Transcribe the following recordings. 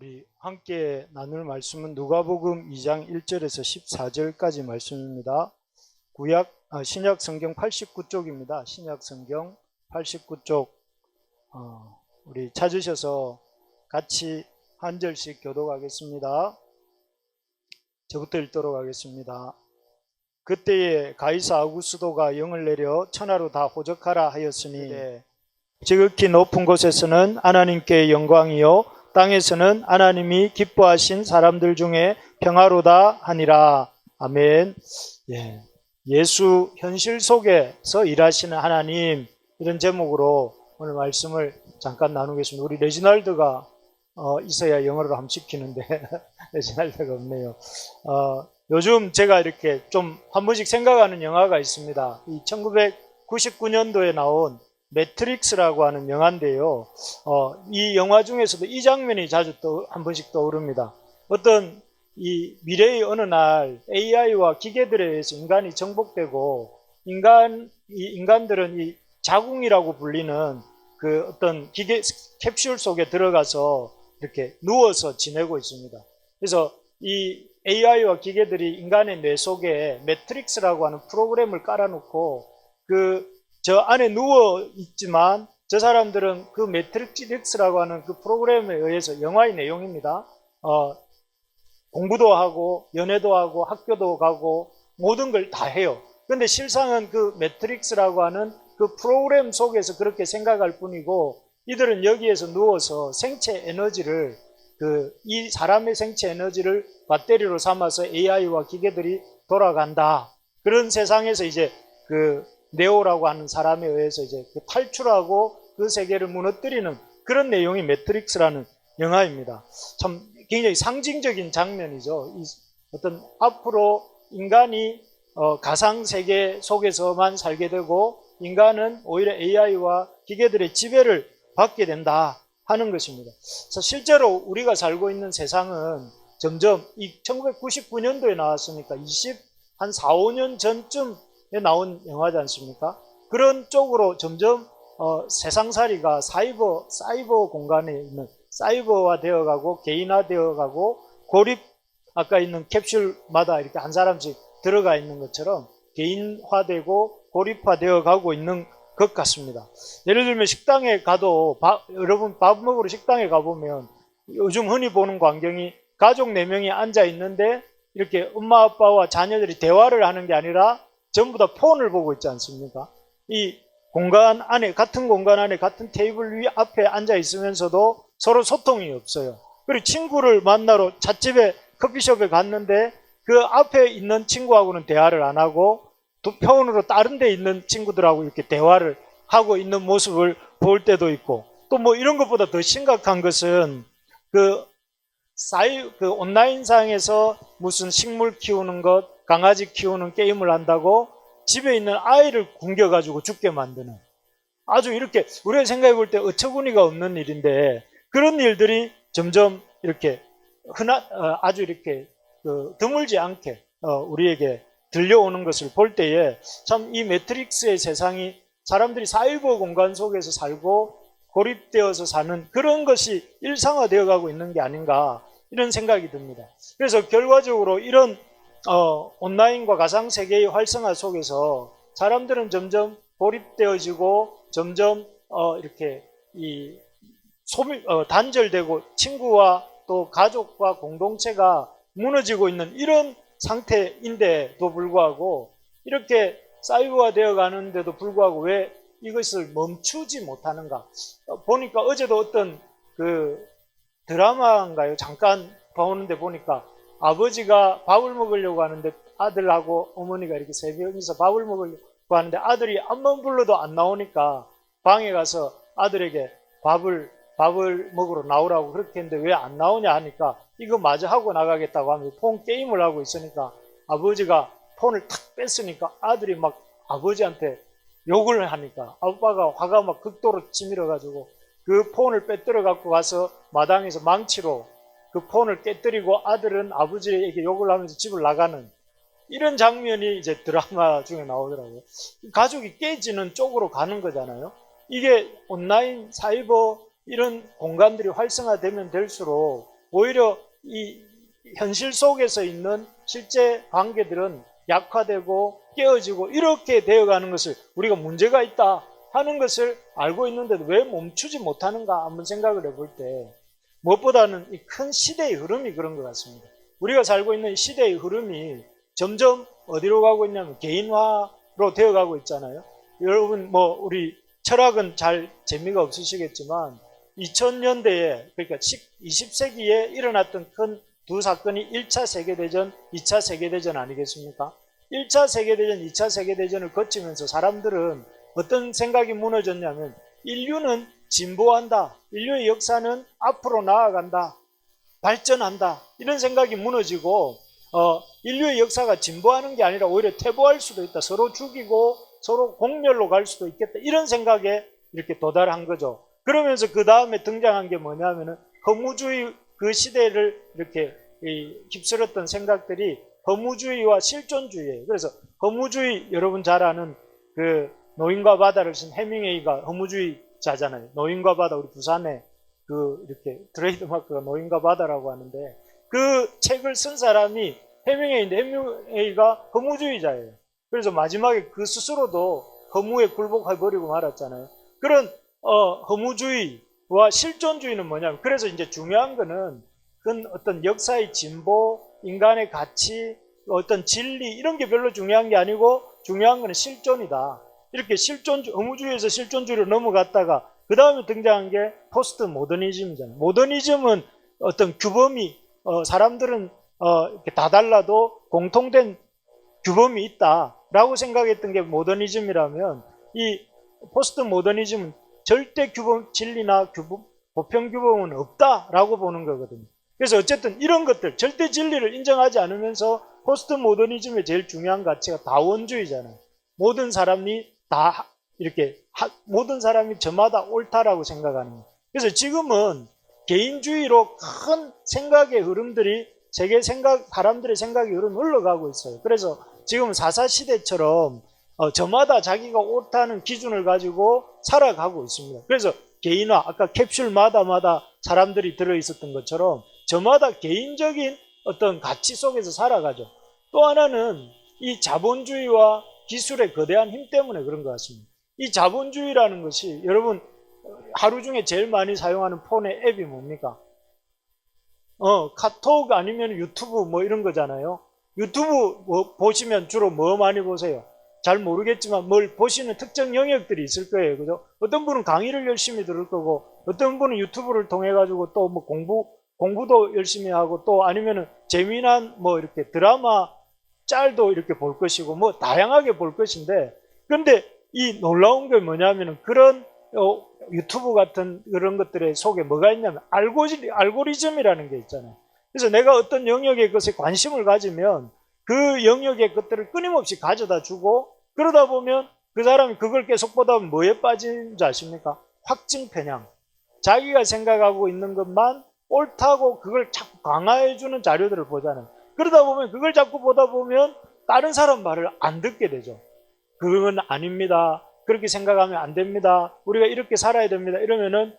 우리 함께 나눌 말씀은 누가복음 2장 1절에서 14절까지 말씀입니다. 신약 성경 89쪽입니다. 신약 성경 89쪽 우리 찾으셔서 같이 한 절씩 교독하겠습니다. 저부터 읽도록 하겠습니다. 그때에 가이사 아구스도가 영을 내려 천하로 다 호적하라 하였으니 지극히 높은 곳에서는 하나님께 영광이요 땅에서는 하나님이 기뻐하신 사람들 중에 평화로다 하니라. 아멘. 예수 현실 속에서 일하시는 하나님, 이런 제목으로 오늘 말씀을 잠깐 나누겠습니다. 우리 레지날드가 있어야 영어를 함 시키는데 레지날드가 없네요. 요즘 제가 이렇게 좀 한 번씩 생각하는 영화가 있습니다. 이 1999년도에 나온 매트릭스라고 하는 영화인데요. 이 영화 중에서도 이 장면이 자주 한 번씩 떠오릅니다. 어떤 이 미래의 어느 날 AI와 기계들에 의해서 인간이 정복되고 인간들은 이 자궁이라고 불리는 그 어떤 기계 캡슐 속에 들어가서 이렇게 누워서 지내고 있습니다. 그래서 이 AI와 기계들이 인간의 뇌 속에 매트릭스라고 하는 프로그램을 깔아놓고 저 안에 누워 있지만 저 사람들은 그 매트릭스라고 하는 그 프로그램에 의해서 영화의 내용입니다. 공부도 하고 연애도 하고 학교도 가고 모든 걸 다 해요. 근데 실상은 그 매트릭스라고 하는 그 프로그램 속에서 그렇게 생각할 뿐이고, 이들은 여기에서 누워서 생체 에너지를 이 사람의 생체 에너지를 배터리로 삼아서 AI와 기계들이 돌아간다. 그런 세상에서 이제 네오라고 하는 사람에 의해서 이제 탈출하고 그 세계를 무너뜨리는 그런 내용이 매트릭스라는 영화입니다. 참 굉장히 상징적인 장면이죠. 어떤 앞으로 인간이 가상 세계 속에서만 살게 되고 인간은 오히려 AI와 기계들의 지배를 받게 된다 하는 것입니다. 그래서 실제로 우리가 살고 있는 세상은 점점 1999년도에 나왔으니까 한 4, 5년 전쯤에 나온 영화지 않습니까? 그런 쪽으로 점점 세상살이가 사이버 공간에 있는 사이버화 되어가고 개인화 되어가고 아까 있는 캡슐마다 이렇게 한 사람씩 들어가 있는 것처럼 개인화되고 고립화되어 가고 있는 것 같습니다. 예를 들면 식당에 가도 여러분 밥 먹으러 식당에 가보면 요즘 흔히 보는 광경이 가족 4명이 앉아 있는데 이렇게 엄마 아빠와 자녀들이 대화를 하는 게 아니라 전부 다 폰을 보고 있지 않습니까? 이 공간 안에, 같은 공간 안에 같은 테이블 위 앞에 앉아 있으면서도 서로 소통이 없어요. 그리고 친구를 만나러 찻집에 커피숍에 갔는데 그 앞에 있는 친구하고는 대화를 안 하고 폰으로 다른 데 있는 친구들하고 이렇게 대화를 하고 있는 모습을 볼 때도 있고, 또 뭐 이런 것보다 더 심각한 것은 온라인상에서 무슨 식물 키우는 것, 강아지 키우는 게임을 한다고 집에 있는 아이를 굶겨가지고 죽게 만드는, 아주 이렇게 우리가 생각해 볼 때 어처구니가 없는 일인데 그런 일들이 점점 이렇게 아주 이렇게 드물지 않게 우리에게 들려오는 것을 볼 때에 참 이 매트릭스의 세상이 사람들이 사이버 공간 속에서 살고 고립되어서 사는 그런 것이 일상화되어 가고 있는 게 아닌가, 이런 생각이 듭니다. 그래서 결과적으로 이런 온라인과 가상세계의 활성화 속에서 사람들은 점점 고립되어지고 점점 이렇게 단절되고 친구와 또 가족과 공동체가 무너지고 있는 이런 상태인데도 불구하고, 이렇게 사이버화 되어 가는데도 불구하고 왜 이것을 멈추지 못하는가. 보니까 어제도 어떤 드라마인가요? 잠깐 보는데 보니까 아버지가 밥을 먹으려고 하는데 아들하고 어머니가 이렇게 세 명이서 밥을 먹으려고 하는데 아들이 앞만 불러도 안 나오니까 방에 가서 아들에게 밥을 먹으러 나오라고 그렇게 했는데 왜 안 나오냐 하니까 이거 마저 하고 나가겠다고 하면서 폰 게임을 하고 있으니까 아버지가 폰을 탁 뺐으니까 아들이 막 아버지한테 욕을 하니까 아빠가 화가 막 극도로 치밀어 가지고 그 폰을 빼들어 갖고 가서 마당에서 망치로 그 폰을 깨뜨리고 아들은 아버지에게 욕을 하면서 집을 나가는, 이런 장면이 이제 드라마 중에 나오더라고요. 가족이 깨지는 쪽으로 가는 거잖아요. 이게 온라인, 사이버 이런 공간들이 활성화되면 될수록 오히려 이 현실 속에서 있는 실제 관계들은 약화되고 깨어지고 이렇게 되어가는 것을 우리가 문제가 있다 하는 것을 알고 있는데도 왜 멈추지 못하는가 한번 생각을 해볼 때 무엇보다는 이 큰 시대의 흐름이 그런 것 같습니다. 우리가 살고 있는 시대의 흐름이 점점 어디로 가고 있냐면 개인화로 되어가고 있잖아요. 여러분 우리 철학은 잘 재미가 없으시겠지만 2000년대에 그러니까 20세기에 일어났던 큰 두 사건이 1차 세계대전, 2차 세계대전 아니겠습니까? 1차 세계대전, 2차 세계대전을 거치면서 사람들은 어떤 생각이 무너졌냐면 인류는 진보한다. 인류의 역사는 앞으로 나아간다. 발전한다. 이런 생각이 무너지고 인류의 역사가 진보하는 게 아니라 오히려 퇴보할 수도 있다. 서로 죽이고 서로 공멸로 갈 수도 있겠다. 이런 생각에 이렇게 도달한 거죠. 그러면서 그 다음에 등장한 게 뭐냐면은 허무주의 그 시대를 이렇게 휩쓸었던 생각들이 허무주의와 실존주의예요. 그래서 허무주의 여러분 잘 아는 그 노인과 바다를 쓴 해밍웨이가 허무주의자잖아요. 노인과 바다 우리 부산에 그 이렇게 트레이드마크가 노인과 바다라고 하는데 그 책을 쓴 사람이 해밍웨이인데 해밍웨이가 허무주의자예요. 그래서 마지막에 그 스스로도 허무에 굴복해버리고 말았잖아요. 그런 허무주의와 실존주의는 뭐냐면 그래서 이제 중요한 거는 그건 어떤 역사의 진보, 인간의 가치, 어떤 진리 이런 게 별로 중요한 게 아니고 중요한 거는 실존이다. 이렇게 허무주의에서 실존주의로 넘어갔다가 그 다음에 등장한 게 포스트 모더니즘이잖아요. 모더니즘은 어떤 규범이 사람들은 이렇게 다 달라도 공통된 규범이 있다라고 생각했던 게 모더니즘이라면 이 포스트 모더니즘은 절대 규범, 진리나 규범, 보편 규범은 없다라고 보는 거거든요. 그래서 어쨌든 이런 것들, 절대 진리를 인정하지 않으면서 포스트 모더니즘의 제일 중요한 가치가 다원주의잖아요. 모든 사람이 다 이렇게 모든 사람이 저마다 옳다라고 생각하는 거예요. 그래서 지금은 개인주의로 큰 생각의 흐름들이 사람들의 생각의 흐름이 흘러가고 있어요. 그래서 지금 4.4 시대처럼 저마다 자기가 옳다는 기준을 가지고 살아가고 있습니다. 그래서 개인화, 아까 캡슐마다 사람들이 들어있었던 것처럼 저마다 개인적인 어떤 가치 속에서 살아가죠. 또 하나는 이 자본주의와 기술의 거대한 힘 때문에 그런 것 같습니다. 이 자본주의라는 것이 여러분 하루 중에 제일 많이 사용하는 폰의 앱이 뭡니까? 카톡 아니면 유튜브 뭐 이런 거잖아요. 유튜브 보시면 주로 뭐 많이 보세요? 잘 모르겠지만 뭘 보시는 특정 영역들이 있을 거예요. 그죠? 어떤 분은 강의를 열심히 들을 거고 어떤 분은 유튜브를 통해 가지고 또 뭐 공부도 열심히 하고 또 아니면은 재미난 뭐 이렇게 드라마 짤도 이렇게 볼 것이고 뭐 다양하게 볼 것인데 근데 이 놀라운 게 뭐냐면은 그런 유튜브 같은 그런 것들의 속에 뭐가 있냐면 알고리즘이라는 게 있잖아요. 그래서 내가 어떤 영역의 것에 관심을 가지면 그 영역의 것들을 끊임없이 가져다 주고 그러다 보면 그 사람이 그걸 계속 보다 보면 뭐에 빠지는지 아십니까? 확증 편향. 자기가 생각하고 있는 것만 옳다고 그걸 자꾸 강화해주는 자료들을 보잖아요. 그러다 보면 그걸 자꾸 보다 보면 다른 사람 말을 안 듣게 되죠. 그건 아닙니다. 그렇게 생각하면 안 됩니다. 우리가 이렇게 살아야 됩니다. 이러면은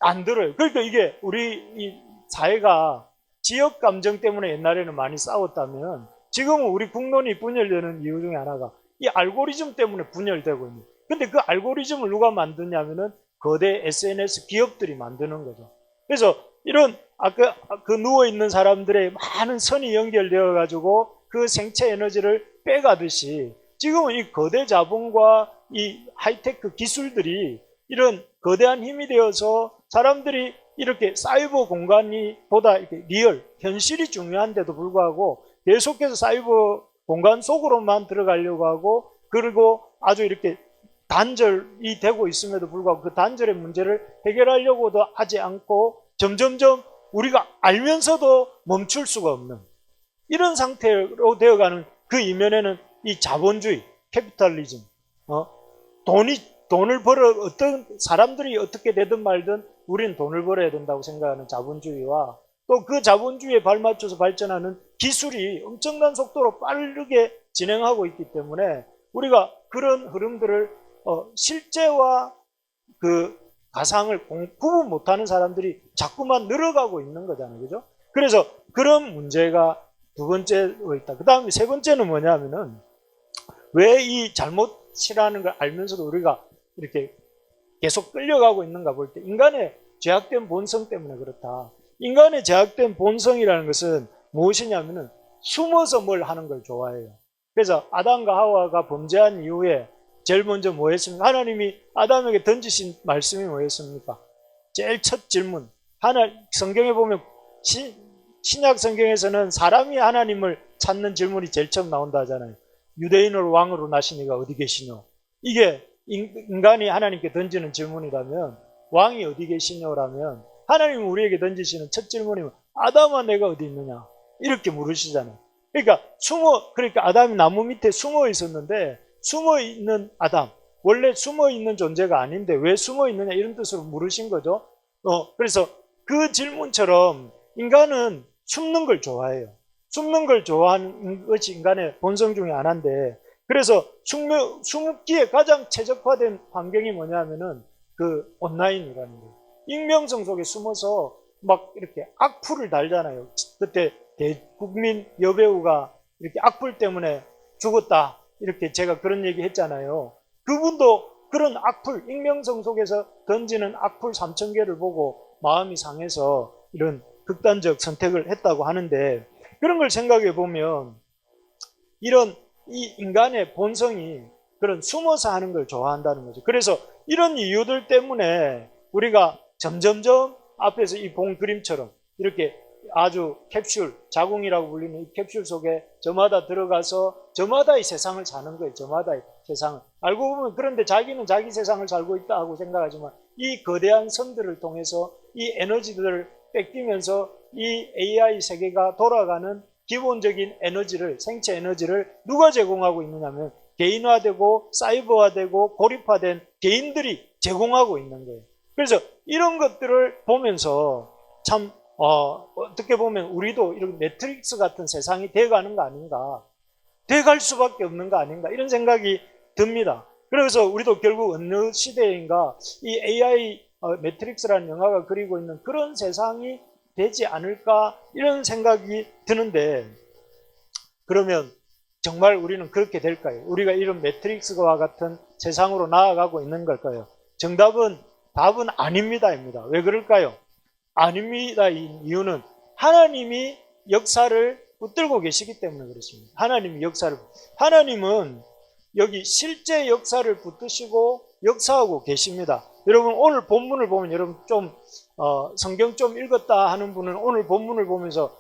안 들어요. 그러니까 이게 우리 이 사회가 지역 감정 때문에 옛날에는 많이 싸웠다면 지금은 우리 국론이 분열되는 이유 중에 하나가 이 알고리즘 때문에 분열되고 있는. 근데 그 알고리즘을 누가 만드냐면은 거대 SNS 기업들이 만드는 거죠. 그래서 이런 아까 그 누워 있는 사람들의 많은 선이 연결되어 가지고 그 생체 에너지를 빼가듯이 지금은 이 거대 자본과 이 하이테크 기술들이 이런 거대한 힘이 되어서 사람들이 이렇게 사이버 공간이 보다 이렇게 리얼, 현실이 중요한데도 불구하고 계속해서 사이버 공간 속으로만 들어가려고 하고 그리고 아주 이렇게 단절이 되고 있음에도 불구하고 그 단절의 문제를 해결하려고도 하지 않고 점점점 우리가 알면서도 멈출 수가 없는 이런 상태로 되어가는 그 이면에는 이 자본주의, 캐피탈리즘, 돈을 벌어 어떤 사람들이 어떻게 되든 말든 우리는 돈을 벌어야 된다고 생각하는 자본주의와 또 그 자본주의에 발맞춰서 발전하는 기술이 엄청난 속도로 빠르게 진행하고 있기 때문에 우리가 그런 흐름들을 실제와 그 가상을 구분 못하는 사람들이 자꾸만 늘어가고 있는 거잖아요. 그죠? 그래서 그런 문제가 두 번째로 있다. 그 다음에 세 번째는 뭐냐면은 왜 이 잘못이라는 걸 알면서도 우리가 이렇게 계속 끌려가고 있는가 볼 때 인간의 죄악된 본성 때문에 그렇다. 인간의 죄악된 본성이라는 것은 무엇이냐면은 숨어서 뭘 하는 걸 좋아해요. 그래서 아담과 하와가 범죄한 이후에 제일 먼저 뭐 했습니까? 하나님이 아담에게 던지신 말씀이 뭐였습니까? 제일 첫 질문. 성경에 보면 신약 성경에서는 사람이 하나님을 찾는 질문이 제일 처음 나온다 하잖아요. 유대인으로 왕으로 나신 이가 어디 계시뇨? 이게 인간이 하나님께 던지는 질문이라면 왕이 어디 계시뇨라면 하나님은 우리에게 던지시는 첫 질문이면 아담아 내가 어디 있느냐? 이렇게 물으시잖아요. 그러니까 아담이 나무 밑에 숨어 있었는데 숨어 있는 아담, 원래 숨어 있는 존재가 아닌데 왜 숨어 있느냐 이런 뜻으로 물으신 거죠. 그래서 그 질문처럼 인간은 숨는 걸 좋아해요. 숨는 걸 좋아하는 것이 인간의 본성 중에 하나인데 그래서 숨기에 가장 최적화된 환경이 뭐냐면은 그 온라인이라는 거예요. 익명성 속에 숨어서 막 이렇게 악플을 달잖아요. 그때 대국민 여배우가 이렇게 악플 때문에 죽었다. 이렇게 제가 그런 얘기 했잖아요. 그분도 그런 악플, 익명성 속에서 던지는 악플 3,000개를 보고 마음이 상해서 이런 극단적 선택을 했다고 하는데 그런 걸 생각해 보면 이런 이 인간의 본성이 그런 숨어서 하는 걸 좋아한다는 거죠. 그래서 이런 이유들 때문에 우리가 점점점 앞에서 이 본 그림처럼 이렇게 아주 캡슐, 자궁이라고 불리는 이 캡슐 속에 저마다 들어가서 저마다의 세상을 사는 거예요. 저마다의 세상을. 알고 보면 그런데 자기는 자기 세상을 살고 있다 하고 생각하지만 이 거대한 선들을 통해서 이 에너지들을 뺏기면서 이 AI 세계가 돌아가는 기본적인 에너지를, 생체 에너지를 누가 제공하고 있느냐면 개인화되고 사이버화되고 고립화된 개인들이 제공하고 있는 거예요. 그래서 이런 것들을 보면서 참 어떻게 보면 우리도 이런 매트릭스 같은 세상이 돼가는 거 아닌가, 돼갈 수밖에 없는 거 아닌가 이런 생각이 듭니다. 그래서 우리도 결국 어느 시대인가 이 AI 매트릭스라는 영화가 그리고 있는 그런 세상이 되지 않을까 이런 생각이 드는데 그러면 정말 우리는 그렇게 될까요? 우리가 이런 매트릭스와 같은 세상으로 나아가고 있는 걸까요? 답은 아닙니다입니다. 왜 그럴까요? 아닙니다. 이유는 하나님이 역사를 붙들고 계시기 때문에 그렇습니다. 하나님은 여기 실제 역사를 붙드시고 역사하고 계십니다. 여러분 오늘 본문을 보면 여러분 좀 성경 좀 읽었다 하는 분은 오늘 본문을 보면서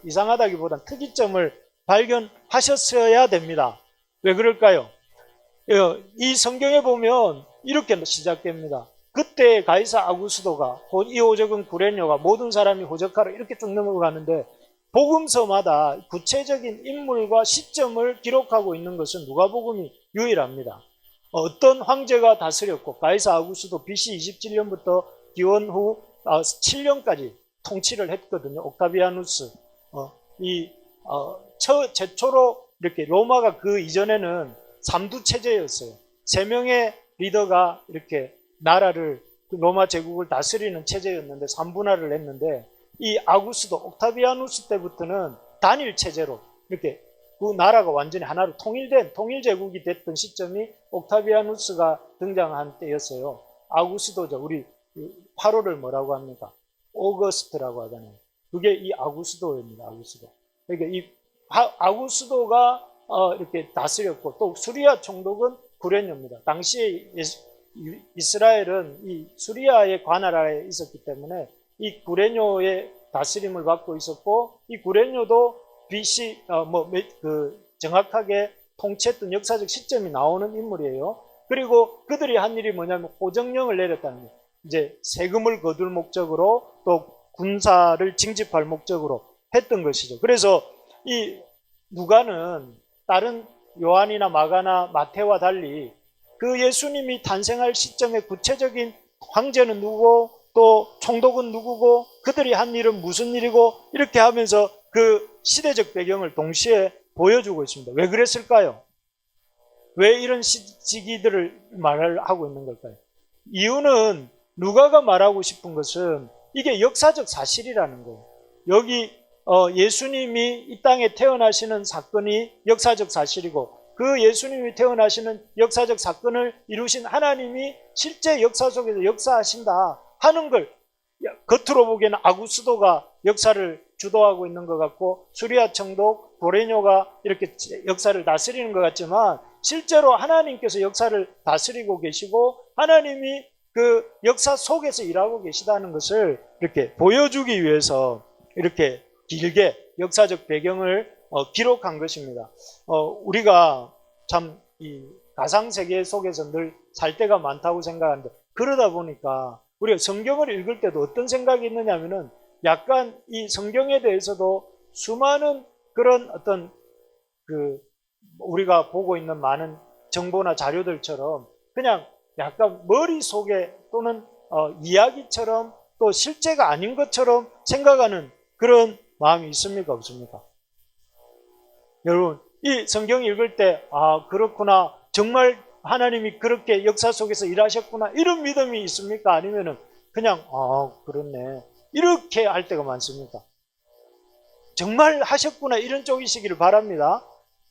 이상하다기보단 특이점을 발견하셨어야 됩니다. 왜 그럴까요? 이 성경에 보면 이렇게 시작됩니다. 그때 가이사 아구스도가 이 호적은 구레뇨가 모든 사람이 호적하라 이렇게 쭉 넘어가는데 복음서마다 구체적인 인물과 시점을 기록하고 있는 것은 누가복음이 유일합니다. 어떤 황제가 다스렸고 가이사 아구스도 BC 27년부터 기원 후 7년까지 통치를 했거든요. 옥타비아누스. 최초로 이렇게 로마가 그 이전에는 3두 체제였어요. 3명의 리더가 이렇게 나라를 로마 제국을 다스리는 체제였는데 3분할을 했는데 이 아구스도 옥타비아누스 때부터는 단일 체제로 이렇게 그 나라가 완전히 하나로 통일 제국이 됐던 시점이 옥타비아누스가 등장한 때였어요. 아구스도죠. 우리 8월을 뭐라고 합니까? 오거스트라고 하잖아요. 그게 이 아구스도입니다. 아구스도. 그러니까 이 아구스도가 이렇게 다스렸고 또 수리아 총독은 구레뇨입니다. 당시에 이스라엘은 이 수리아의 관할하에 있었기 때문에 이 구레뇨의 다스림을 받고 있었고 이 구레뇨도 BC 정확하게 통치했던 역사적 시점이 나오는 인물이에요. 그리고 그들이 한 일이 뭐냐면 호정령을 내렸다는 거예요. 이제 세금을 거둘 목적으로 또 군사를 징집할 목적으로 했던 것이죠. 그래서 이 누가는 다른 요한이나 마가나 마태와 달리 그 예수님이 탄생할 시점의 구체적인 황제는 누구고 또 총독은 누구고 그들이 한 일은 무슨 일이고 이렇게 하면서 그 시대적 배경을 동시에 보여주고 있습니다. 왜 그랬을까요? 왜 이런 시기들을 말을 하고 있는 걸까요? 이유는 누가가 말하고 싶은 것은 이게 역사적 사실이라는 거예요. 여기 예수님이 이 땅에 태어나시는 사건이 역사적 사실이고, 그 예수님이 태어나시는 역사적 사건을 이루신 하나님이 실제 역사 속에서 역사하신다 하는 걸 겉으로 보기에는 아구스도가 역사를 주도하고 있는 것 같고, 수리아 청독, 고레뇨가 이렇게 역사를 다스리는 것 같지만, 실제로 하나님께서 역사를 다스리고 계시고 하나님이 그 역사 속에서 일하고 계시다는 것을 이렇게 보여주기 위해서 이렇게 길게 역사적 배경을 기록한 것입니다. 우리가 참 이 가상세계 속에서 늘 살 때가 많다고 생각하는데, 그러다 보니까 우리가 성경을 읽을 때도 어떤 생각이 있느냐 하면은, 약간 이 성경에 대해서도 수많은 그런 어떤 우리가 보고 있는 많은 정보나 자료들처럼 그냥 약간 머릿속에 또는 이야기처럼 또 실제가 아닌 것처럼 생각하는 그런 마음이 있습니까? 없습니까? 여러분, 이 성경 읽을 때 그렇구나, 정말 하나님이 그렇게 역사 속에서 일하셨구나, 이런 믿음이 있습니까? 아니면은 그냥 그렇네, 이렇게 할 때가 많습니까? 정말 하셨구나, 이런 쪽이시기를 바랍니다.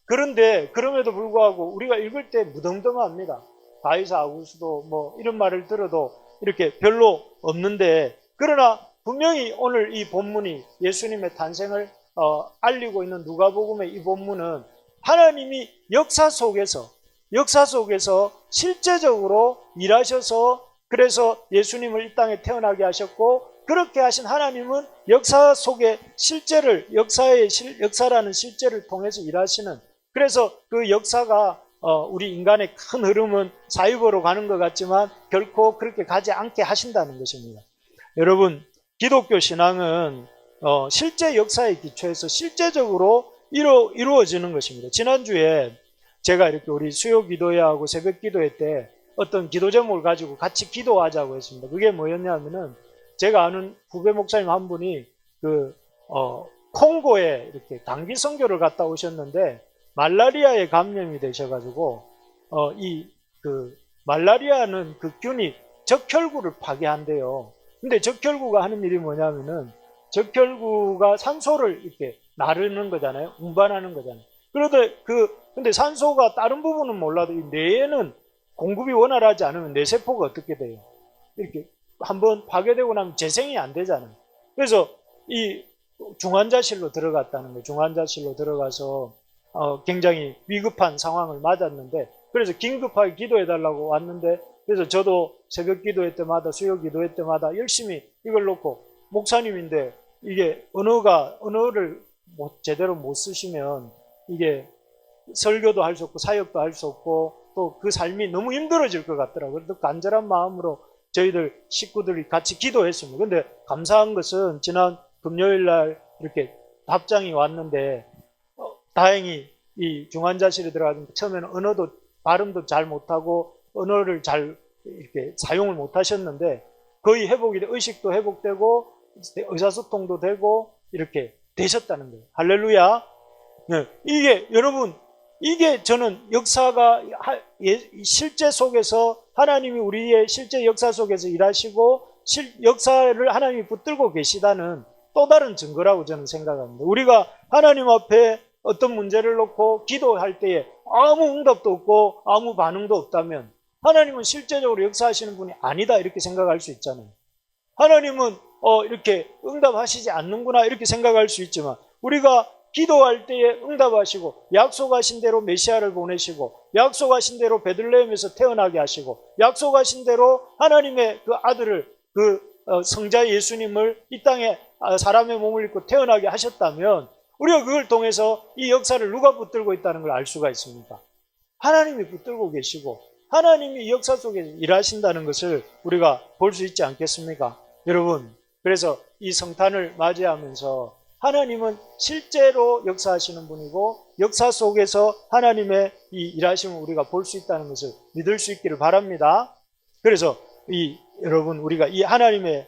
그런데 그럼에도 불구하고 우리가 읽을 때 무덤덤합니다. 다윗, 아구스도 뭐 이런 말을 들어도 이렇게 별로 없는데, 그러나 분명히 오늘 이 본문이 예수님의 탄생을 알리고 있는 누가복음의 이 본문은 하나님이 역사 속에서 실제적으로 일하셔서, 그래서 예수님을 이 땅에 태어나게 하셨고, 그렇게 하신 하나님은 역사 속의 역사라는 실제를 통해서 일하시는, 그래서 그 역사가 우리 인간의 큰 흐름은 사유보로 가는 것 같지만 결코 그렇게 가지 않게 하신다는 것입니다. 여러분, 기독교 신앙은 실제 역사에 기초해서 실제적으로 이루어지는 것입니다. 지난주에 제가 이렇게 우리 수요 기도회하고 새벽 기도회 때 어떤 기도 제목을 가지고 같이 기도하자고 했습니다. 그게 뭐였냐면은, 제가 아는 후배 목사님 한 분이 콩고에 이렇게 단기 선교를 갔다 오셨는데 말라리아에 감염이 되셔가지고 말라리아는 그 균이 적혈구를 파괴한대요. 근데 적혈구가 하는 일이 뭐냐면은, 적혈구가 산소를 이렇게 나르는 거잖아요. 운반하는 거잖아요. 근데 산소가 다른 부분은 몰라도 이 뇌에는 공급이 원활하지 않으면 뇌세포가 어떻게 돼요? 이렇게 한번 파괴되고 나면 재생이 안 되잖아요. 그래서 이 중환자실로 들어갔다는 거예요. 중환자실로 들어가서 굉장히 위급한 상황을 맞았는데, 그래서 긴급하게 기도해달라고 왔는데, 그래서 저도 새벽 기도회 때마다, 수요 기도회 때마다 열심히 이걸 놓고, 목사님인데 이게 언어를 제대로 못 쓰시면 이게 설교도 할 수 없고 사역도 할 수 없고 또 그 삶이 너무 힘들어질 것 같더라고요. 그래서 간절한 마음으로 저희들 식구들이 같이 기도했습니다. 근데 감사한 것은 지난 금요일 날 이렇게 답장이 왔는데, 다행히 이 중환자실에 들어가서 처음에는 언어도 발음도 잘 못하고 언어를 잘 이렇게 사용을 못 하셨는데, 거의 회복이 돼, 의식도 회복되고 의사소통도 되고 이렇게 되셨다는 거예요. 할렐루야. 네, 여러분, 이게 저는 역사가 실제 속에서 하나님이 우리의 실제 역사 속에서 일하시고 역사를 하나님이 붙들고 계시다는 또 다른 증거라고 저는 생각합니다. 우리가 하나님 앞에 어떤 문제를 놓고 기도할 때에 아무 응답도 없고 아무 반응도 없다면 하나님은 실제적으로 역사하시는 분이 아니다, 이렇게 생각할 수 있잖아요. 하나님은 이렇게 응답하시지 않는구나, 이렇게 생각할 수 있지만, 우리가 기도할 때에 응답하시고 약속하신 대로 메시아를 보내시고 약속하신 대로 베들레헴에서 태어나게 하시고 약속하신 대로 하나님의 그 아들을, 성자 예수님을 이 땅에 사람의 몸을 입고 태어나게 하셨다면, 우리가 그걸 통해서 이 역사를 누가 붙들고 있다는 걸 알 수가 있습니다. 하나님이 붙들고 계시고 하나님이 이 역사 속에 일하신다는 것을 우리가 볼 수 있지 않겠습니까? 여러분, 그래서 이 성탄을 맞이하면서 하나님은 실제로 역사하시는 분이고 역사 속에서 하나님의 이 일하심을 우리가 볼 수 있다는 것을 믿을 수 있기를 바랍니다. 그래서 여러분, 우리가 이 하나님에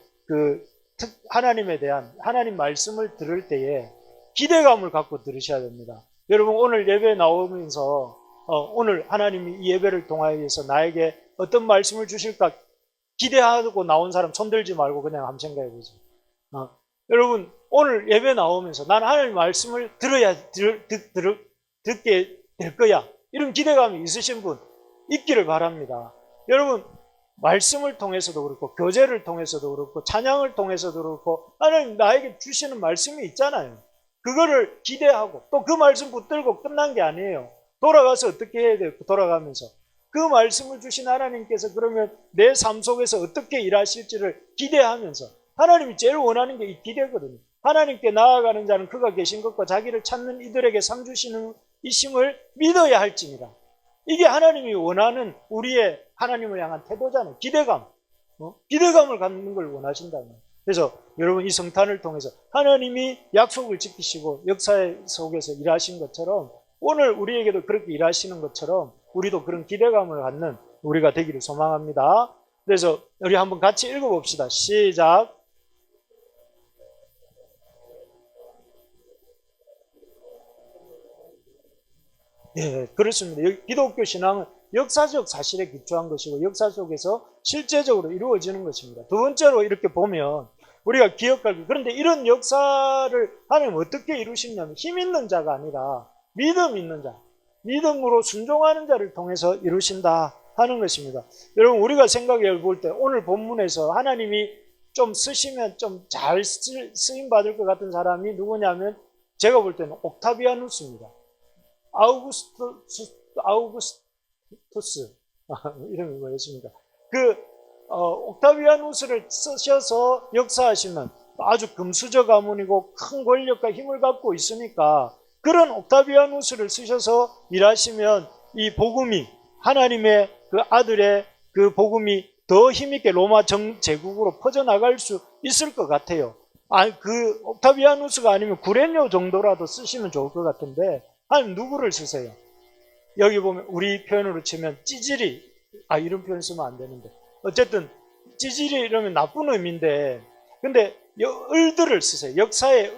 대한 하나님 말씀을 들을 때에 기대감을 갖고 들으셔야 됩니다. 여러분, 오늘 예배 나오면서 오늘 하나님이 이 예배를 통하여서 나에게 어떤 말씀을 주실까 기대하고 나온 사람 손들지 말고 그냥 한번 생각해 보세요. 여러분 오늘 예배 나오면서 난 하나님 말씀을 듣게 될 거야, 이런 기대감이 있으신 분 있기를 바랍니다. 여러분 말씀을 통해서도 그렇고 교제를 통해서도 그렇고 찬양을 통해서도 그렇고 하나님 나에게 주시는 말씀이 있잖아요. 그거를 기대하고 또 그 말씀 붙들고 끝난 게 아니에요. 돌아가서 어떻게 해야 돼요? 돌아가면서 그 말씀을 주신 하나님께서 그러면 내 삶 속에서 어떻게 일하실지를 기대하면서, 하나님이 제일 원하는 게 이 기대거든요. 하나님께 나아가는 자는 그가 계신 것과 자기를 찾는 이들에게 상 주시는 이심을 믿어야 할지니라. 이게 하나님이 원하는 우리의 하나님을 향한 태도잖아요. 기대감. 기대감을 갖는 걸 원하신다는 거예요. 그래서 여러분 이 성탄을 통해서 하나님이 약속을 지키시고 역사 속에서 일하신 것처럼 오늘 우리에게도 그렇게 일하시는 것처럼 우리도 그런 기대감을 갖는 우리가 되기를 소망합니다. 그래서 우리 한번 같이 읽어봅시다. 시작. 네, 그렇습니다. 기독교 신앙은 역사적 사실에 기초한 것이고 역사 속에서 실제적으로 이루어지는 것입니다. 두 번째로 이렇게 보면 우리가 기억할, 그런데 이런 역사를 하나님 어떻게 이루시냐면 힘 있는 자가 아니라 믿음 있는 자, 믿음으로 순종하는 자를 통해서 이루신다 하는 것입니다. 여러분 우리가 생각해 볼 때 오늘 본문에서 하나님이 좀 쓰시면 좀 잘 쓰임 받을 것 같은 사람이 누구냐면 제가 볼 때는 옥타비아누스입니다. 아우구스투스 이름이 뭐였습니까? 옥타비아누스를 쓰셔서 역사하시면 아주 금수저 가문이고 큰 권력과 힘을 갖고 있으니까 그런 옥타비아누스를 쓰셔서 일하시면 이 복음이, 하나님의 그 아들의 그 복음이 더 힘있게 로마 제국으로 퍼져나갈 수 있을 것 같아요. 그 옥타비아누스가 아니면 구레뇨 정도라도 쓰시면 좋을 것 같은데 하나님 누구를 쓰세요? 여기 보면 우리 표현으로 치면 찌질이, 이런 표현 쓰면 안 되는데 어쨌든 찌질이 이러면 나쁜 의미인데, 근데 을들을 쓰세요. 역사의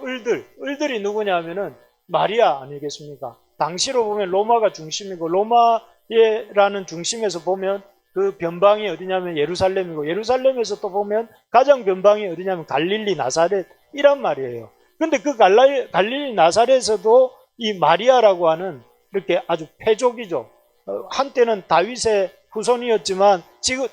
을들이 누구냐면은 마리아 아니겠습니까? 당시로 보면 로마가 중심이고 로마라는 중심에서 보면 그 변방이 어디냐면 예루살렘이고 예루살렘에서 또 보면 가장 변방이 어디냐면 갈릴리 나사렛 이란 말이에요. 근데 그 갈릴리 나사렛에서도 이 마리아라고 하는 이렇게 아주 패족이죠. 한때는 다윗의 후손이었지만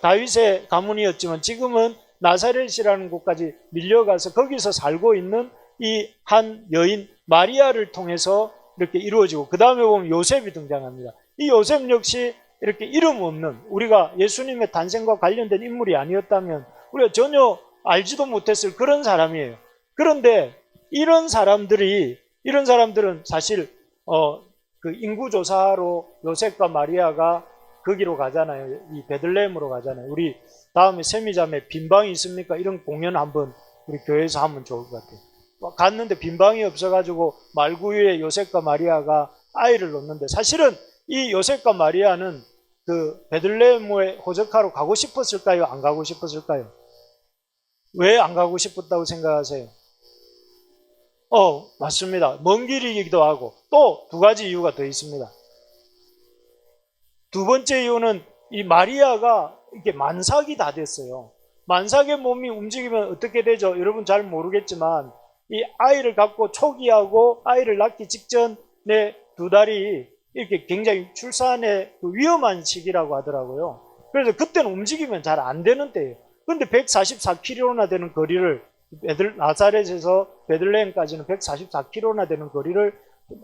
다윗의 가문이었지만 지금은 나사렛이라는 곳까지 밀려가서 거기서 살고 있는 이 한 여인 마리아를 통해서 이렇게 이루어지고, 그 다음에 보면 요셉이 등장합니다. 이 요셉 역시 이렇게 이름 없는, 우리가 예수님의 탄생과 관련된 인물이 아니었다면 우리가 전혀 알지도 못했을 그런 사람이에요. 그런데 이런 사람들은 사실 그 인구조사로 요셉과 마리아가 거기로 가잖아요. 이 베들레헴으로 가잖아요. 우리 다음에 세미자매 빈방이 있습니까? 이런 공연 한번 우리 교회에서 하면 좋을 것 같아요. 갔는데 빈방이 없어가지고 말구유에 요셉과 마리아가 아이를 놓는데, 사실은 이 요셉과 마리아는 그 베들레헴의 호적하러 가고 싶었을까요? 안 가고 싶었을까요? 왜 안 가고 싶었다고 생각하세요? 맞습니다. 먼 길이기도 하고 또 두 가지 이유가 더 있습니다. 두 번째 이유는 이 마리아가 이게 만삭이 다 됐어요. 만삭의 몸이 움직이면 어떻게 되죠? 여러분 잘 모르겠지만 이 아이를 갖고 초기하고 아이를 낳기 직전에 두 달이 이렇게 굉장히 출산에 위험한 시기라고 하더라고요. 그래서 그때는 움직이면 잘 안 되는 때예요. 그런데 144km나 되는 거리를 나사렛에서 베들레헴까지는 144km나 되는 거리를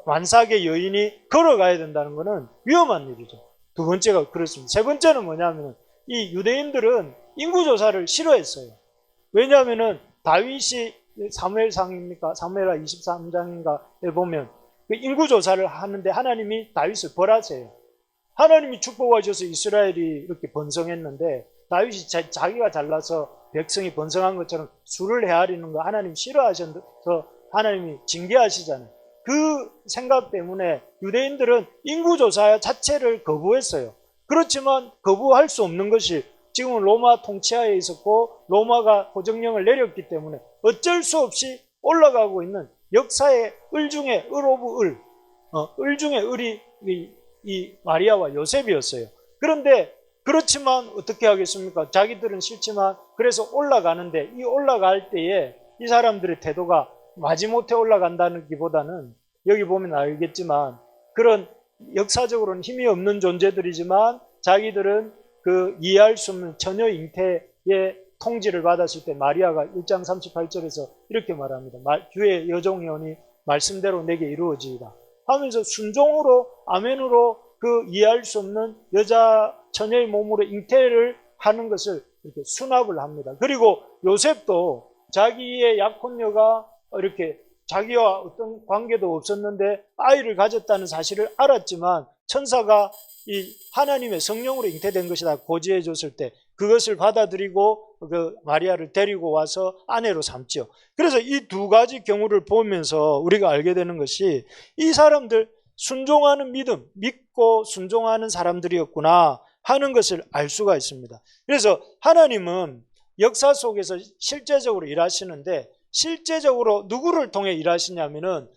만삭의 여인이 걸어가야 된다는 것은 위험한 일이죠. 두 번째가 그렇습니다. 세 번째는 뭐냐면 이 유대인들은 인구조사를 싫어했어요. 왜냐하면 다윗이 사무엘상입니까? 사무엘하 23장인가에 보면 그 인구조사를 하는데 하나님이 다윗을 벌하세요. 하나님이 축복하셔서 이스라엘이 이렇게 번성했는데 다윗이 자기가 잘나서 백성이 번성한 것처럼 수를 헤아리는 거 하나님 싫어하셔서 하나님이 징계하시잖아요. 그 생각 때문에 유대인들은 인구조사 자체를 거부했어요. 그렇지만 거부할 수 없는 것이 지금은 로마 통치하에 있었고 로마가 호정령을 내렸기 때문에 어쩔 수 없이 올라가고 있는 역사의 을 중에 을 오브 을 중에 을이 이 마리아와 요셉이었어요. 그런데 그렇지만 어떻게 하겠습니까? 자기들은 싫지만 그래서 올라가는데, 이 올라갈 때에 이 사람들의 태도가 마지못해 올라간다는 기보다는, 여기 보면 알겠지만 그런 역사적으로는 힘이 없는 존재들이지만 자기들은 그 이해할 수 없는 처녀 잉태의 통지를 받았을 때 마리아가 1장 38절에서 이렇게 말합니다. 주의 여종이오니 말씀대로 내게 이루어지이다 하면서 순종으로 아멘으로 그 이해할 수 없는 여자 처녀의 몸으로 잉태를 하는 것을 이렇게 수납을 합니다. 그리고 요셉도 자기의 약혼녀가 이렇게 자기와 어떤 관계도 없었는데 아이를 가졌다는 사실을 알았지만 천사가 이 하나님의 성령으로 잉태된 것이다 고지해 줬을 때 그것을 받아들이고 그 마리아를 데리고 와서 아내로 삼지요. 그래서 이 두 가지 경우를 보면서 우리가 알게 되는 것이 이 사람들 순종하는 믿음, 믿고 순종하는 사람들이었구나 하는 것을 알 수가 있습니다. 그래서 하나님은 역사 속에서 실제적으로 일하시는데, 실제적으로 누구를 통해 일하시냐면은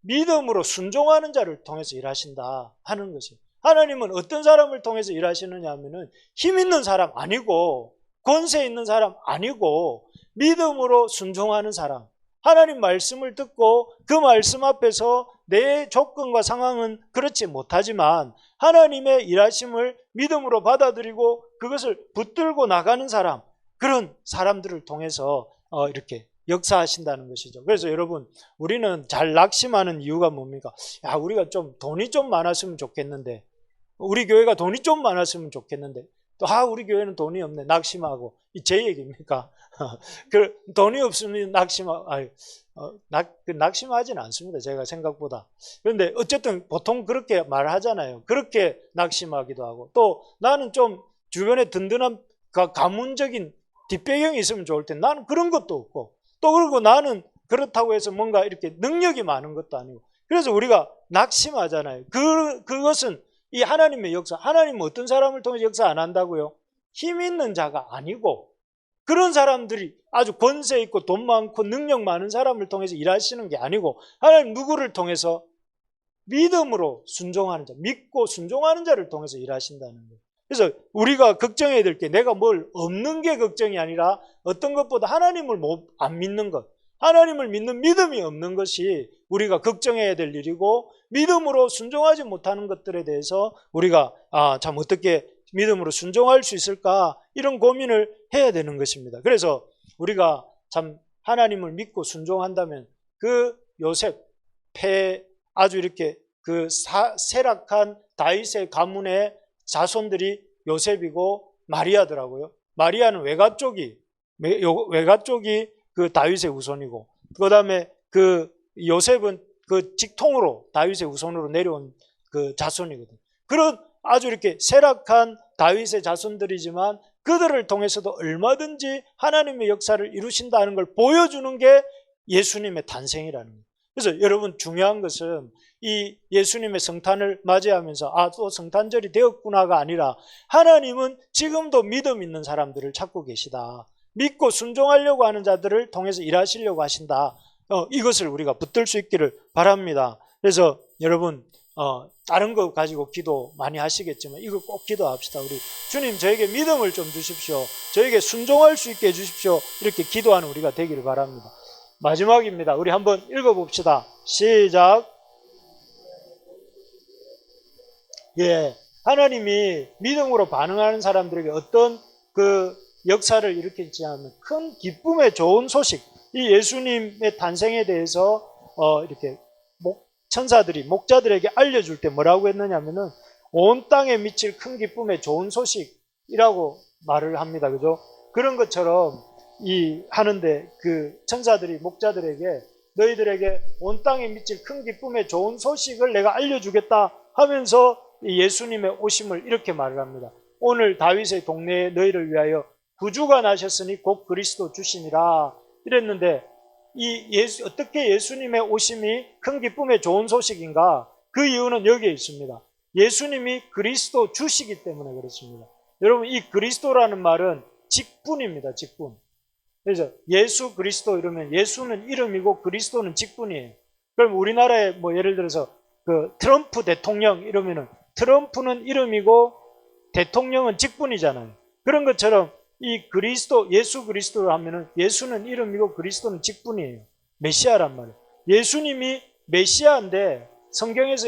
믿음으로 순종하는 자를 통해서 일하신다 하는 것이에요. 하나님은 어떤 사람을 통해서 일하시느냐 하면은 힘 있는 사람 아니고 권세 있는 사람 아니고 믿음으로 순종하는 사람, 하나님 말씀을 듣고 그 말씀 앞에서 내 조건과 상황은 그렇지 못하지만 하나님의 일하심을 믿음으로 받아들이고 그것을 붙들고 나가는 사람, 그런 사람들을 통해서 이렇게 역사하신다는 것이죠. 그래서 여러분, 우리는 잘 낙심하는 이유가 뭡니까? 야, 우리가 좀 돈이 좀 많았으면 좋겠는데, 우리 교회가 돈이 좀 많았으면 좋겠는데, 또 우리 교회는 돈이 없네 낙심하고, 이 제 얘기입니까? 그 돈이 없으면 낙심하지는 않습니다. 제가 생각보다. 그런데 어쨌든 보통 그렇게 말하잖아요. 그렇게 낙심하기도 하고, 또 나는 좀 주변에 든든한 가문적인 뒷배경이 있으면 좋을 텐데 나는 그런 것도 없고, 또 그리고 나는 그렇다고 해서 뭔가 이렇게 능력이 많은 것도 아니고, 그래서 우리가 낙심하잖아요. 그것은 이 하나님의 역사, 하나님은 어떤 사람을 통해서 역사 안 한다고요? 힘 있는 자가 아니고 그런 사람들이 아주 권세 있고 돈 많고 능력 많은 사람을 통해서 일하시는 게 아니고, 하나님 누구를 통해서? 믿음으로 순종하는 자, 믿고 순종하는 자를 통해서 일하신다는 거예요. 그래서 우리가 걱정해야 될 게, 내가 뭘 없는 게 걱정이 아니라 어떤 것보다 하나님을 안 믿는 것, 하나님을 믿는 믿음이 없는 것이 우리가 걱정해야 될 일이고, 믿음으로 순종하지 못하는 것들에 대해서 우리가 참 어떻게 믿음으로 순종할 수 있을까, 이런 고민을 해야 되는 것입니다. 그래서 우리가 참 하나님을 믿고 순종한다면 그 요셉 아주 이렇게 그 세락한 다윗의 가문의 자손들이 요셉이고 마리아더라고요. 마리아는 외가 쪽이 그 다윗의 후손이고, 그 다음에 그 요셉은 그 직통으로 다윗의 후손으로 내려온 그 자손이거든. 그런 아주 이렇게 세락한 다윗의 자손들이지만 그들을 통해서도 얼마든지 하나님의 역사를 이루신다는 걸 보여주는 게 예수님의 탄생이라는 거예요. 그래서 여러분, 중요한 것은 이 예수님의 성탄을 맞이하면서 또 성탄절이 되었구나가 아니라, 하나님은 지금도 믿음 있는 사람들을 찾고 계시다, 믿고 순종하려고 하는 자들을 통해서 일하시려고 하신다, 이것을 우리가 붙들 수 있기를 바랍니다. 그래서 여러분, 다른 거 가지고 기도 많이 하시겠지만 이거 꼭 기도합시다. 우리 주님, 저에게 믿음을 좀 주십시오, 저에게 순종할 수 있게 해주십시오, 이렇게 기도하는 우리가 되기를 바랍니다. 마지막입니다. 우리 한번 읽어봅시다. 시작. 예, 하나님이 믿음으로 반응하는 사람들에게 어떤 그 역사를 일으키지 않는 큰 기쁨의 좋은 소식, 이 예수님의 탄생에 대해서 이렇게 천사들이 목자들에게 알려줄 때 뭐라고 했느냐면은 온 땅에 미칠 큰 기쁨의 좋은 소식이라고 말을 합니다. 그죠? 그런 것처럼 하는데 그 천사들이 목자들에게 너희들에게 온 땅에 미칠 큰 기쁨의 좋은 소식을 내가 알려주겠다 하면서 예수님의 오심을 이렇게 말을 합니다. 오늘 다윗의 동네에 너희를 위하여 구주가 나셨으니 곧 그리스도 주시니라 이랬는데, 어떻게 예수님의 오심이 큰 기쁨의 좋은 소식인가? 그 이유는 여기에 있습니다. 예수님이 그리스도 주시기 때문에 그렇습니다. 여러분, 이 그리스도라는 말은 직분입니다. 직분. 그래서 예수 그리스도 이러면 예수는 이름이고 그리스도는 직분이에요. 그럼 우리나라에 뭐 예를 들어서 그 트럼프 대통령 이러면은 트럼프는 이름이고 대통령은 직분이잖아요. 그런 것처럼 이 그리스도, 예수 그리스도를 하면은 예수는 이름이고 그리스도는 직분이에요. 메시아란 말이에요. 예수님이 메시아인데 성경에서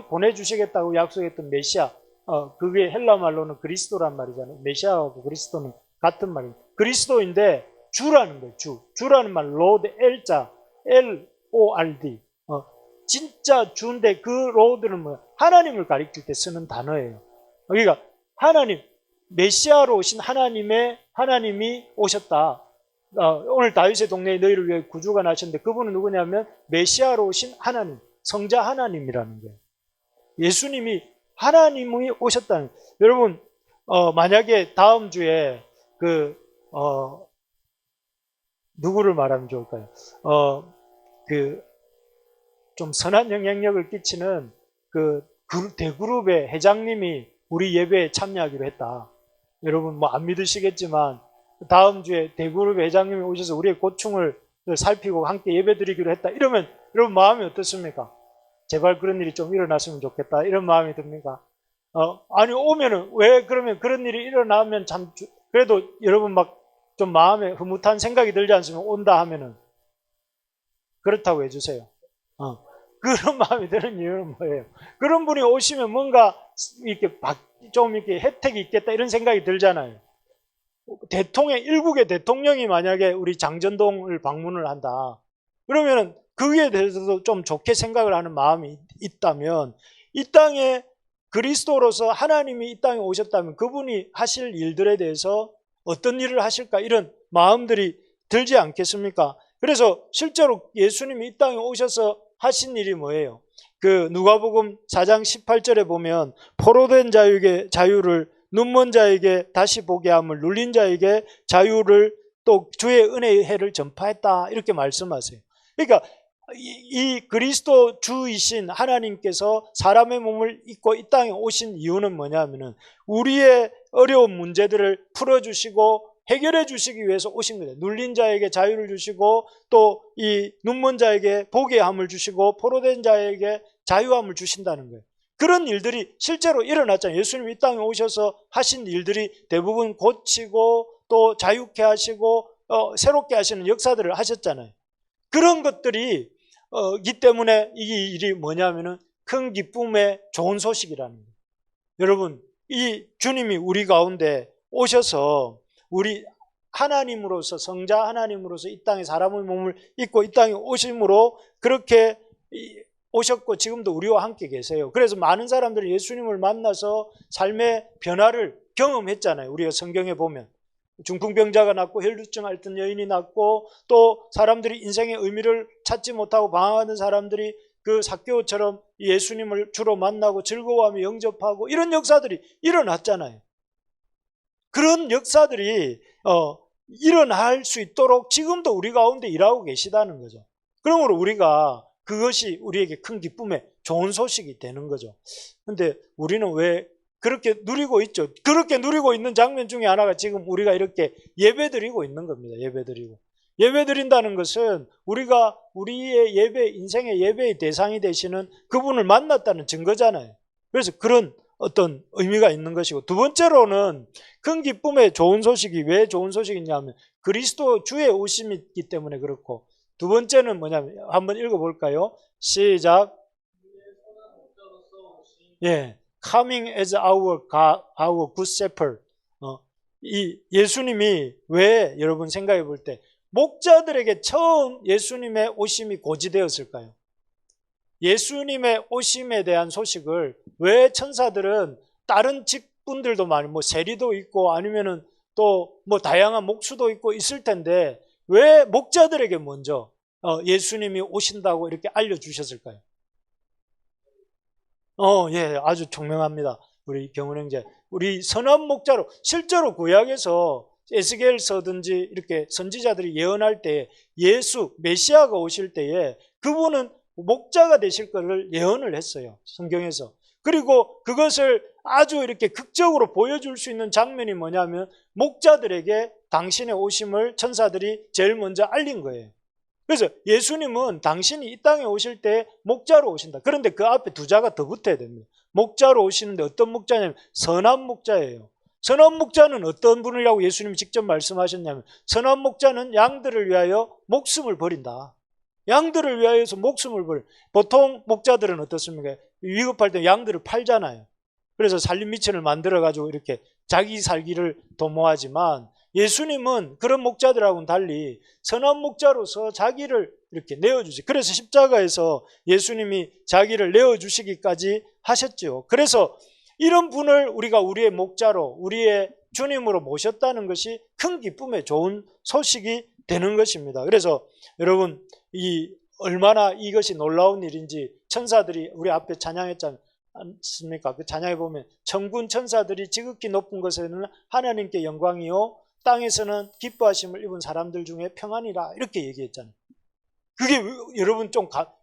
보내주시겠다고 약속했던 메시아, 그게 헬라 말로는 그리스도란 말이잖아요. 메시아하고 그리스도는 같은 말이에요. 그리스도인데 주라는 거예요. 주라는 말, 로드, L자, L-O-R-D. 진짜 주인데 그 로드는 뭐야? 하나님을 가리킬 때 쓰는 단어예요. 그러니까 하나님, 메시아로 오신 하나님이 오셨다. 오늘 다윗의 동네에 너희를 위해 구주가 나셨는데 그분은 누구냐면 메시아로 오신 하나님, 성자 하나님이라는 거예요. 예수님이 하나님이 오셨다는 거예요. 여러분, 만약에 다음 주에 누구를 말하면 좋을까요? 좀 선한 영향력을 끼치는 대그룹의 회장님이 우리 예배에 참여하기로 했다. 여러분 뭐 안 믿으시겠지만 다음 주에 대그룹 회장님이 오셔서 우리의 고충을 살피고 함께 예배드리기로 했다. 이러면 여러분 마음이 어떻습니까? 제발 그런 일이 좀 일어났으면 좋겠다. 이런 마음이 듭니까? 아니 오면은 왜 그러면 그런 일이 일어나면 참 그래도 여러분 막 좀 마음에 흐뭇한 생각이 들지 않습니까? 온다 하면은 그렇다고 해주세요. 그런 마음이 드는 이유는 뭐예요? 그런 분이 오시면 뭔가 이렇게 좀 이렇게 혜택이 있겠다 이런 생각이 들잖아요. 일국의 대통령이 만약에 우리 장전동을 방문을 한다. 그러면은 그에 대해서도 좀 좋게 생각을 하는 마음이 있다면 이 땅에 그리스도로서 하나님이 이 땅에 오셨다면 그분이 하실 일들에 대해서 어떤 일을 하실까 이런 마음들이 들지 않겠습니까? 그래서 실제로 예수님이 이 땅에 오셔서 하신 일이 뭐예요? 누가복음 4장 18절에 보면 포로된 자에게 자유를, 눈먼 자에게 다시 보게 함을, 눌린 자에게 자유를, 또 주의 은혜의 해를 전파했다 이렇게 말씀하세요. 그러니까 이 그리스도 주이신 하나님께서 사람의 몸을 입고 이 땅에 오신 이유는 뭐냐면은 우리의 어려운 문제들을 풀어주시고 해결해 주시기 위해서 오신 거예요. 눌린 자에게 자유를 주시고 또 이 눈먼 자에게 보게 함을 주시고 포로된 자에게 자유함을 주신다는 거예요. 그런 일들이 실제로 일어났잖아요. 예수님이 이 땅에 오셔서 하신 일들이 대부분 고치고 또 자유케 하시고 새롭게 하시는 역사들을 하셨잖아요. 그런 것들이 이 때문에 이 일이 뭐냐면은 큰 기쁨의 좋은 소식이라는 거예요. 여러분, 이 주님이 우리 가운데 오셔서 우리 하나님으로서, 성자 하나님으로서 이 땅에 사람의 몸을 입고 이 땅에 오심으로 그렇게 오셨고 지금도 우리와 함께 계세요. 그래서 많은 사람들이 예수님을 만나서 삶의 변화를 경험했잖아요. 우리가 성경에 보면 중풍병자가 낫고 혈루증 앓던 여인이 낫고 또 사람들이 인생의 의미를 찾지 못하고 방황하는 사람들이 그 삭개오처럼 예수님을 주로 만나고 즐거워하며 영접하고 이런 역사들이 일어났잖아요. 그런 역사들이 일어날 수 있도록 지금도 우리 가운데 일하고 계시다는 거죠. 그러므로 우리가 그것이 우리에게 큰 기쁨의 좋은 소식이 되는 거죠. 근데 우리는 왜 그렇게 누리고 있죠? 그렇게 누리고 있는 장면 중에 하나가 지금 우리가 이렇게 예배드리고 있는 겁니다. 예배드린다는 것은 우리가 우리의 인생의 예배의 대상이 되시는 그분을 만났다는 증거잖아요. 그래서 그런 어떤 의미가 있는 것이고, 두 번째로는 큰 기쁨의 좋은 소식이 왜 좋은 소식이냐 하면 그리스도 주의 오심이 있기 때문에 그렇고, 두 번째는 뭐냐면 한번 읽어볼까요? 시작. 예, coming as our good shepherd. 이 예수님이 왜 여러분 생각해 볼 때 목자들에게 처음 예수님의 오심이 고지되었을까요? 예수님의 오심에 대한 소식을 왜 천사들은 다른 직분들도 많이 세리도 있고 아니면은 또 다양한 목수도 있고 있을 텐데 왜 목자들에게 먼저 예수님이 오신다고 이렇게 알려주셨을까요? 예, 아주 총명합니다. 우리 경훈 형제. 우리 선한 목자로 실제로 구약에서 에스겔서든지 이렇게 선지자들이 예언할 때 메시아가 오실 때에 그분은 목자가 되실 것을 예언을 했어요. 성경에서. 그리고 그것을 아주 이렇게 극적으로 보여줄 수 있는 장면이 뭐냐면 목자들에게 당신의 오심을 천사들이 제일 먼저 알린 거예요. 그래서 예수님은 당신이 이 땅에 오실 때 목자로 오신다. 그런데 그 앞에 두 자가 더 붙어야 됩니다. 목자로 오시는데 어떤 목자냐면 선한 목자예요. 선한 목자는 어떤 분이라고 예수님이 직접 말씀하셨냐면 선한 목자는 양들을 위하여 목숨을 버린다. 양들을 위하여서 목숨을 버려. 보통 목자들은 어떻습니까? 위급할 때 양들을 팔잖아요. 그래서 살림미천을 만들어가지고 이렇게 자기 살기를 도모하지만 예수님은 그런 목자들하고는 달리 선한 목자로서 자기를 이렇게 내어주지. 그래서 십자가에서 예수님이 자기를 내어주시기까지 하셨죠. 그래서 이런 분을 우리가 우리의 목자로, 우리의 주님으로 모셨다는 것이 큰 기쁨의 좋은 소식이 되는 것입니다. 그래서 여러분, 얼마나 이것이 놀라운 일인지 천사들이 우리 앞에 찬양했지 않습니까? 그 찬양에 보면 천군 천사들이 지극히 높은 곳에는 하나님께 영광이요 땅에서는 기뻐하심을 입은 사람들 중에 평안이라 이렇게 얘기했잖아요. 그게 여러분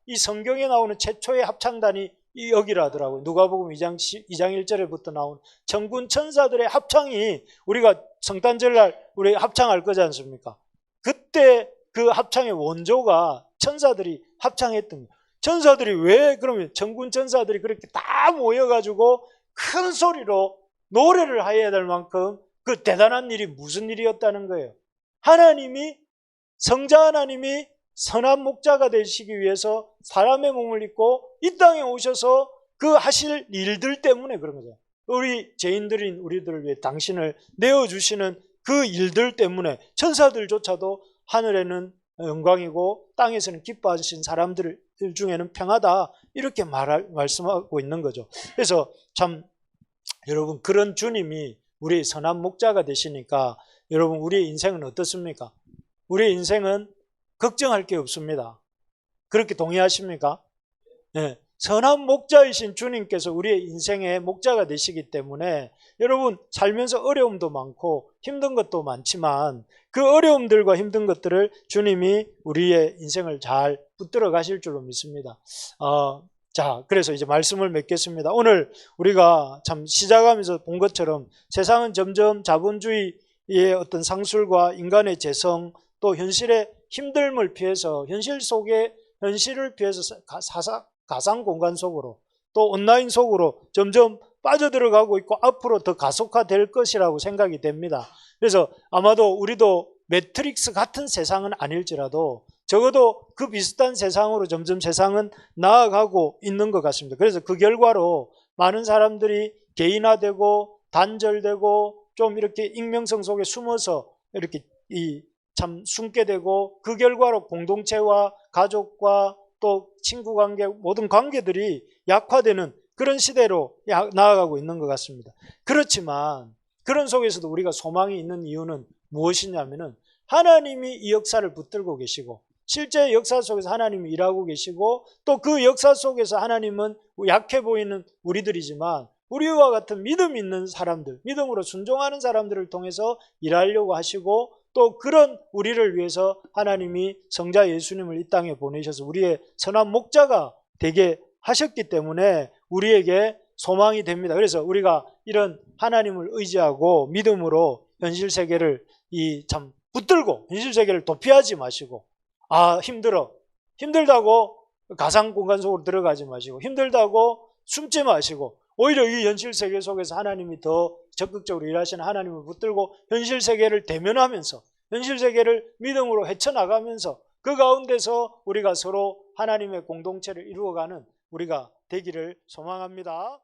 이 성경에 나오는 최초의 합창단이 여기라더라고요. 누가복음 2장 1절에부터 나온 천군 천사들의 합창이 우리가 성탄절날 우리 합창할 거지 않습니까? 그때 그 합창의 원조가 천사들이 합창했던 거예요. 천사들이 왜 그러면 천군 천사들이 그렇게 다 모여가지고 큰 소리로 노래를 해야 될 만큼 그 대단한 일이 무슨 일이었다는 거예요. 성자 하나님이 선한 목자가 되시기 위해서 사람의 몸을 입고 이 땅에 오셔서 그 하실 일들 때문에 그런 거죠. 우리 죄인들인 우리들을 위해 당신을 내어주시는 그 일들 때문에 천사들조차도 하늘에는 영광이고 땅에서는 기뻐하신 사람들 중에는 평하다 이렇게 말씀하고 있는 거죠. 그래서 참 여러분 그런 주님이 우리의 선한 목자가 되시니까 여러분 우리의 인생은 어떻습니까? 우리의 인생은 걱정할 게 없습니다. 그렇게 동의하십니까? 네. 선한 목자이신 주님께서 우리의 인생의 목자가 되시기 때문에 여러분 살면서 어려움도 많고 힘든 것도 많지만 그 어려움들과 힘든 것들을 주님이 우리의 인생을 잘 붙들어 가실 줄로 믿습니다. 자, 그래서 이제 말씀을 맺겠습니다. 오늘 우리가 참 시작하면서 본 것처럼 세상은 점점 자본주의의 어떤 상술과 인간의 재성 또 현실의 힘듦을 피해서 현실을 피해서 가상 공간 속으로 또 온라인 속으로 점점 빠져들어가고 있고 앞으로 더 가속화될 것이라고 생각이 됩니다. 그래서 아마도 우리도 매트릭스 같은 세상은 아닐지라도 적어도 그 비슷한 세상으로 점점 세상은 나아가고 있는 것 같습니다. 그래서 그 결과로 많은 사람들이 개인화되고 단절되고 좀 이렇게 익명성 속에 숨어서 이렇게 참 숨게 되고 그 결과로 공동체와 가족과 또 친구 관계 모든 관계들이 약화되는 그런 시대로 나아가고 있는 것 같습니다. 그렇지만 그런 속에서도 우리가 소망이 있는 이유는 무엇이냐면은 하나님이 이 역사를 붙들고 계시고 실제 역사 속에서 하나님이 일하고 계시고 또 그 역사 속에서 하나님은 약해 보이는 우리들이지만 우리와 같은 믿음 있는 사람들, 믿음으로 순종하는 사람들을 통해서 일하려고 하시고 또 그런 우리를 위해서 하나님이 성자 예수님을 이 땅에 보내셔서 우리의 선한 목자가 되게 하셨기 때문에 우리에게 소망이 됩니다. 그래서 우리가 이런 하나님을 의지하고 믿음으로 현실 세계를 참 붙들고 현실 세계를 도피하지 마시고 힘들다고 가상 공간 속으로 들어가지 마시고 힘들다고 숨지 마시고 오히려 이 현실 세계 속에서 하나님이 더 적극적으로 일하시는 하나님을 붙들고 현실 세계를 대면하면서 현실 세계를 믿음으로 헤쳐나가면서 그 가운데서 우리가 서로 하나님의 공동체를 이루어가는 우리가 되기를 소망합니다.